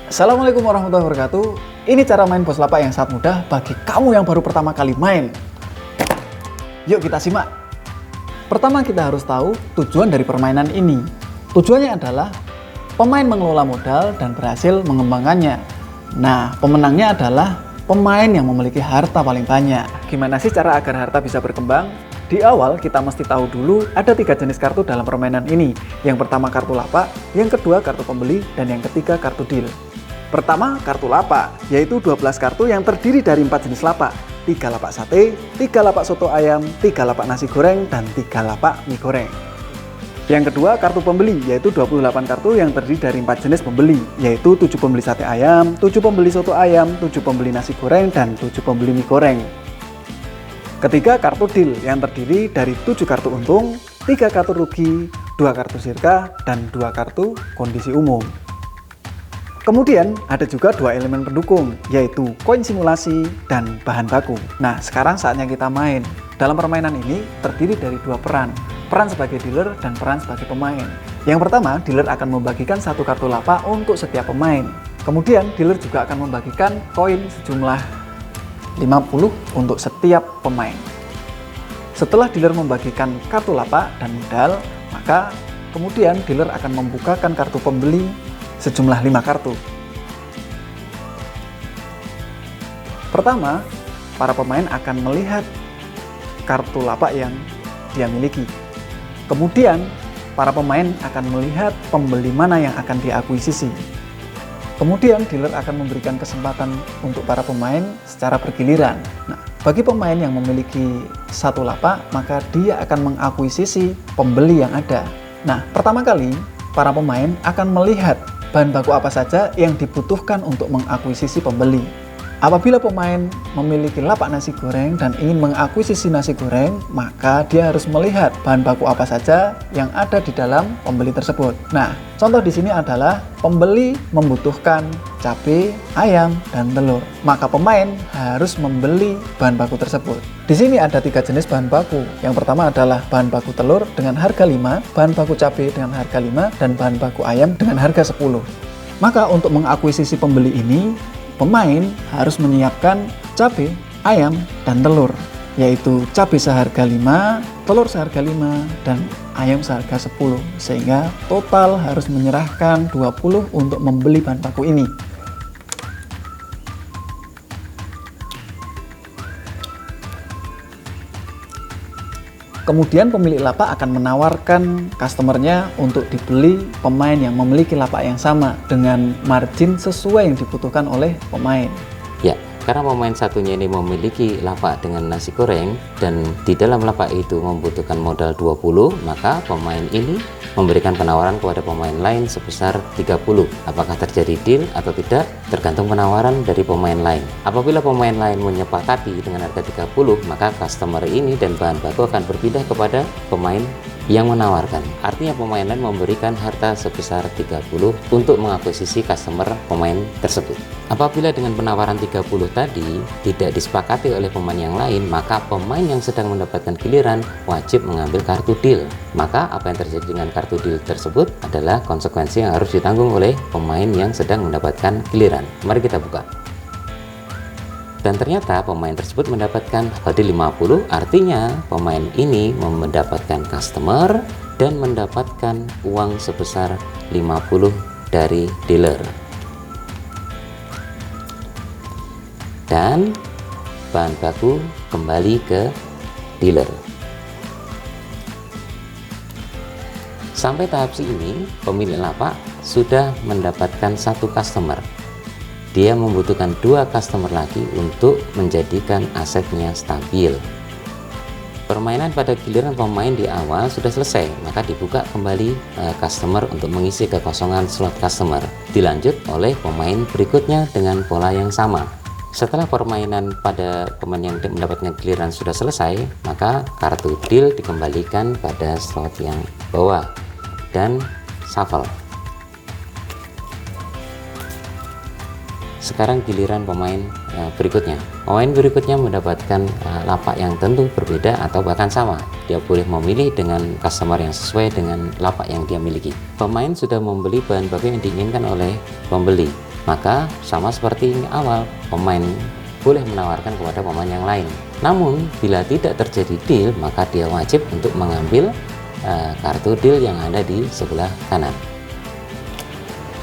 Assalamualaikum warahmatullahi wabarakatuh. Ini cara main bos lapak yang sangat mudah bagi kamu yang baru pertama kali main. Yuk kita simak. Pertama kita harus tahu tujuan dari permainan ini. Tujuannya adalah pemain mengelola modal dan berhasil mengembangkannya. Nah, pemenangnya adalah pemain yang memiliki harta paling banyak. Gimana sih cara agar harta bisa berkembang? Di awal kita mesti tahu dulu ada 3 jenis kartu dalam permainan ini. Yang pertama kartu lapak, yang kedua kartu pembeli, dan yang ketiga kartu deal. Pertama kartu lapak, yaitu 12 kartu yang terdiri dari 4 jenis lapak. 3 lapak sate, 3 lapak soto ayam, 3 lapak nasi goreng, dan 3 lapak mie goreng. Yang kedua kartu pembeli, yaitu 28 kartu yang terdiri dari 4 jenis pembeli, yaitu 7 pembeli sate ayam, 7 pembeli soto ayam, 7 pembeli nasi goreng, dan 7 pembeli mie goreng. Ketiga kartu deal yang terdiri dari 7 kartu untung, 3 kartu rugi, 2 kartu sirka, dan 2 kartu kondisi umum. Kemudian ada juga 2 elemen pendukung, yaitu koin simulasi dan bahan baku. Nah, sekarang saatnya kita main. Dalam permainan ini terdiri dari 2 peran, peran sebagai dealer dan peran sebagai pemain. Yang pertama, dealer akan membagikan 1 kartu lapak untuk setiap pemain. Kemudian, dealer juga akan membagikan koin sejumlah 50 untuk setiap pemain. Setelah dealer membagikan kartu lapak dan modal, maka kemudian dealer akan membukakan kartu pembeli sejumlah 5 kartu. Pertama, para pemain akan melihat kartu lapak yang dia miliki. Kemudian, para pemain akan melihat pembeli mana yang akan diakuisisi. Kemudian dealer akan memberikan kesempatan untuk para pemain secara bergiliran. Nah, bagi pemain yang memiliki 1 lapak, maka dia akan mengakuisisi pembeli yang ada. Nah, pertama kali para pemain akan melihat bahan baku apa saja yang dibutuhkan untuk mengakuisisi pembeli. Apabila pemain memiliki lapak nasi goreng dan ingin mengakuisisi nasi goreng, maka dia harus melihat bahan baku apa saja yang ada di dalam pembeli tersebut. Nah, contoh di sini adalah pembeli membutuhkan cabai, ayam, dan telur. Maka pemain harus membeli bahan baku tersebut. Di sini ada 3 jenis bahan baku. Yang pertama adalah bahan baku telur dengan harga 5, bahan baku cabai dengan harga 5, dan bahan baku ayam dengan harga 10. Maka untuk mengakuisisi pembeli ini, pemain harus menyiapkan cabai, ayam, dan telur, yaitu cabai seharga 5, telur seharga 5, dan ayam seharga 10, sehingga total harus menyerahkan 20 untuk membeli bahan baku ini. Kemudian pemilik lapak akan menawarkan customernya untuk dibeli pemain yang memiliki lapak yang sama dengan margin sesuai yang dibutuhkan oleh pemain. Ya, karena pemain satunya ini memiliki lapak dengan nasi goreng dan di dalam lapak itu membutuhkan modal 20, maka pemain ini memberikan penawaran kepada pemain lain sebesar 30. Apakah terjadi deal atau tidak tergantung penawaran dari pemain lain. Apabila pemain lain menyepakati dengan harga 30, maka customer ini dan bahan baku akan berpindah kepada pemain yang menawarkan. Artinya pemain lain memberikan harta sebesar 30 untuk mengakuisisi customer pemain tersebut. Apabila dengan penawaran 30 tadi tidak disepakati oleh pemain yang lain, maka pemain yang sedang mendapatkan giliran wajib mengambil kartu deal. Maka apa yang terjadi dengan kartu deal tersebut adalah konsekuensi yang harus ditanggung oleh pemain yang sedang mendapatkan giliran. Mari kita buka. Dan ternyata pemain tersebut mendapatkan deal 50, artinya pemain ini mendapatkan customer dan mendapatkan uang sebesar 50 dari dealer. Dan bahan baku kembali ke dealer. Sampai tahap ini, pemilik lapak sudah mendapatkan 1 customer. Dia membutuhkan 2 customer lagi untuk menjadikan asetnya stabil. Permainan pada giliran pemain di awal sudah selesai, maka dibuka kembali customer untuk mengisi kekosongan slot customer. Dilanjut oleh pemain berikutnya dengan pola yang sama. Setelah permainan pada pemain yang mendapatkan giliran sudah selesai, maka kartu deal dikembalikan pada slot yang bawah dan shuffle. Sekarang giliran pemain berikutnya. Pemain berikutnya mendapatkan lapak yang tentu berbeda atau bahkan sama. Dia boleh memilih dengan customer yang sesuai dengan lapak yang dia miliki. Pemain sudah membeli bahan baku yang diinginkan oleh pembeli. maka sama seperti awal, pemain boleh menawarkan kepada pemain yang lain. Namun bila tidak terjadi deal, maka dia wajib untuk mengambil kartu deal yang ada di sebelah kanan.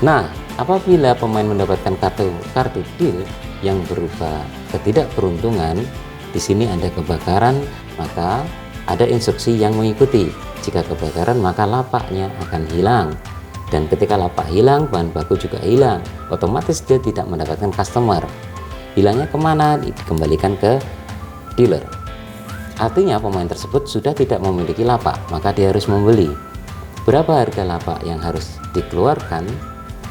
Nah, apabila pemain mendapatkan kartu deal yang berupa ketidakberuntungan, di sini ada kebakaran, maka ada instruksi yang mengikuti. Jika kebakaran, maka lapaknya akan hilang. Dan ketika lapak hilang, bahan baku juga hilang. Otomatis dia tidak mendapatkan customer. Hilangnya kemana? Dikembalikan ke dealer. Artinya pemain tersebut sudah tidak memiliki lapak, maka dia harus membeli. Berapa harga lapak yang harus dikeluarkan?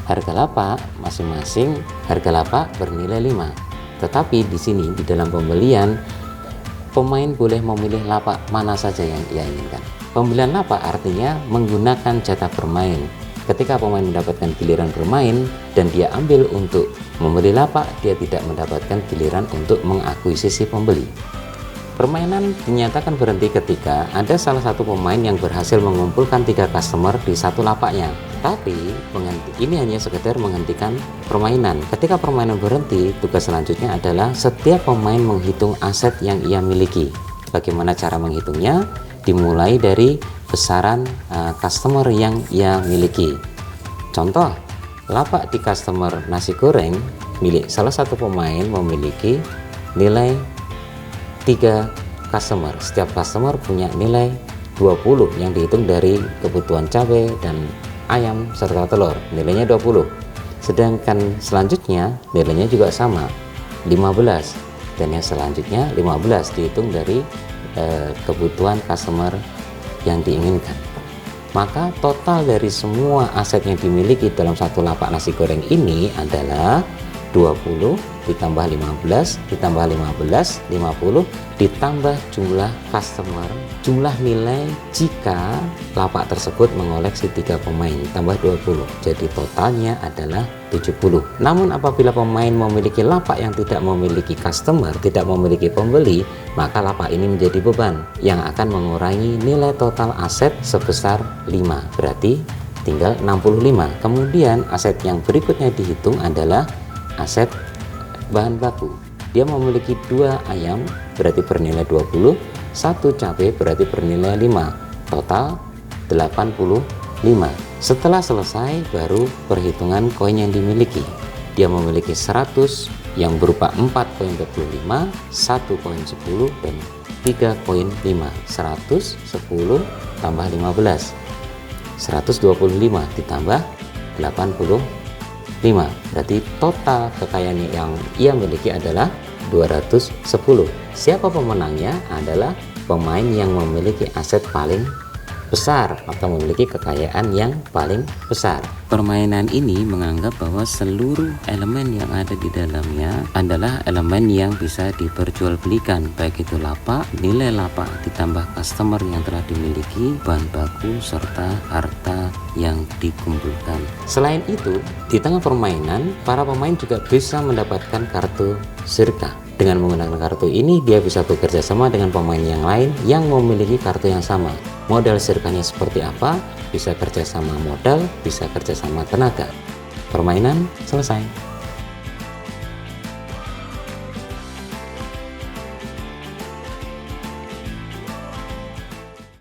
Harga lapak masing-masing, harga lapak bernilai 5. Tetapi di sini di dalam pembelian, pemain boleh memilih lapak mana saja yang ia inginkan. Pembelian lapak artinya menggunakan jatah bermain. Ketika pemain mendapatkan giliran bermain dan dia ambil untuk membeli lapak, dia tidak mendapatkan giliran untuk mengakuisisi pembeli. Permainan dinyatakan berhenti ketika ada salah satu pemain yang berhasil mengumpulkan 3 customer di satu lapaknya. Tapi ini hanya sekedar menghentikan permainan. Ketika permainan berhenti, tugas selanjutnya adalah setiap pemain menghitung aset yang ia miliki. Bagaimana cara menghitungnya? Dimulai dari besaran customer yang ia miliki. Contoh, lapak di customer nasi goreng milik salah satu pemain memiliki nilai 3 customer. Setiap customer punya nilai 20 yang dihitung dari kebutuhan cabai dan ayam serta telur, nilainya 20. Sedangkan selanjutnya nilainya juga sama, 15. Dan yang selanjutnya 15 dihitung dari kebutuhan customer yang diinginkan. Maka total dari semua aset yang dimiliki dalam satu lapak nasi goreng ini adalah 20 ditambah 15 ditambah 15, 50 ditambah jumlah customer, jumlah nilai jika lapak tersebut mengoleksi 3 pemain tambah 20, jadi totalnya adalah 70. Namun apabila pemain memiliki lapak yang tidak memiliki customer, tidak memiliki pembeli, maka lapak ini menjadi beban yang akan mengurangi nilai total aset sebesar 5, berarti tinggal 65. Kemudian aset yang berikutnya dihitung adalah aset bahan baku. Dia memiliki 2 ayam berarti bernilai 20, 1 cabai berarti bernilai 5, total 85. Setelah selesai baru perhitungan koin yang dimiliki. Dia memiliki 100 yang berupa 4 koin 25, 1 koin 10 dan 3 koin 5. 110 tambah 15, 125 ditambah 85, berarti total kekayaan yang ia miliki adalah 210. Siapa pemenangnya? Adalah pemain yang memiliki aset paling besar atau memiliki kekayaan yang paling besar. Permainan ini menganggap bahwa seluruh elemen yang ada di dalamnya adalah elemen yang bisa diperjualbelikan, baik itu lapak, nilai lapak ditambah customer yang telah dimiliki, bahan baku, serta harta yang dikumpulkan. Selain itu, di tengah permainan, para pemain juga bisa mendapatkan kartu sirka. Dengan menggunakan kartu ini, dia bisa bekerja sama dengan pemain yang lain yang memiliki kartu yang sama. Modal sirkanya seperti apa? Bisa kerjasama modal, bisa kerjasama tenaga. Permainan selesai.